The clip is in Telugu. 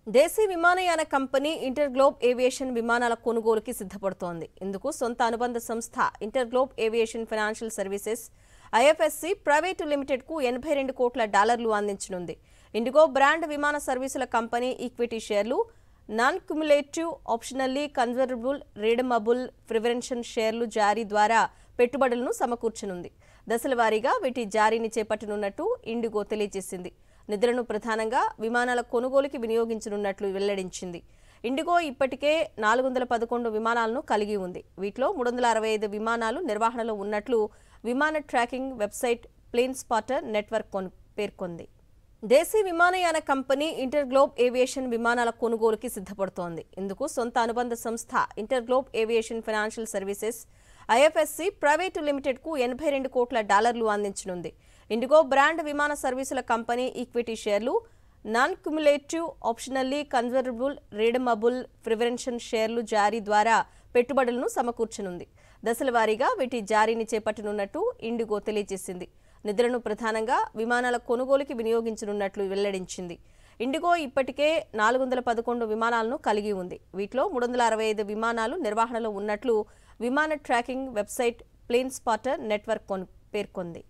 దేశీ విమానయాన కంపెనీ ఇంటర్గ్లోబ్ ఏవియేషన్ విమానాల కొనుగోలుకి సిద్ధపడుతోంది. ఇందుకు సొంత అనుబంధ సంస్థ InterGlobe aviation financial services IFSC private లిమిటెడ్కు $82 కోట్ల అందించనుంది. ఇండిగో బ్రాండ్ విమాన సర్వీసుల కంపెనీ ఈక్విటీ షేర్లు, non cumulative optionally convertible redeemable preference షేర్లు జారీ ద్వారా పెట్టుబడులను సమకూర్చనుంది. దశల వారీగా వీటి జారీని చేపట్టనున్నట్టు ఇండిగో తెలియజేసింది. నిధులను ప్రధానంగా విమానాల కొనుగోలుకి వినియోగించనున్నట్లు వెల్లడించింది. ఇండిగో ఇప్పటికే 411 విమానాలను కలిగి ఉంది. వీటిలో 365 విమానాలు నిర్వహణలో ఉన్నట్లు విమాన tracking website plane spotter network పేర్కొంది. దేశీ విమానయాన కంపెనీ ఇంటర్గ్లోబ్ ఏవియేషన్ విమానాల కొనుగోలుకి సిద్ధపడుతోంది. ఇందుకు సొంత అనుబంధ సంస్థ InterGlobe aviation financial services IFSC private లిమిటెడ్కు $82 కోట్ల అందించనుంది. ఇండిగో బ్రాండ్ విమాన సర్వీసుల కంపెనీ ఈక్విటీ షేర్లు, non cumulative optionally convertible redeemable preference షేర్లు జారీ ద్వారా పెట్టుబడులను సమకూర్చనుంది. దశల వారీగా వీటి జారీని చేపట్టనున్నట్టు ఇండిగో తెలియజేసింది. నిధులను ప్రధానంగా విమానాల కొనుగోలుకి వినియోగించనున్నట్లు వెల్లడించింది. ఇండిగో ఇప్పటికే 411 విమానాలను కలిగి ఉంది. వీటిలో 365 విమానాలు నిర్వహణలో ఉన్నట్లు విమాన tracking website plane spotter network పేర్కొంది.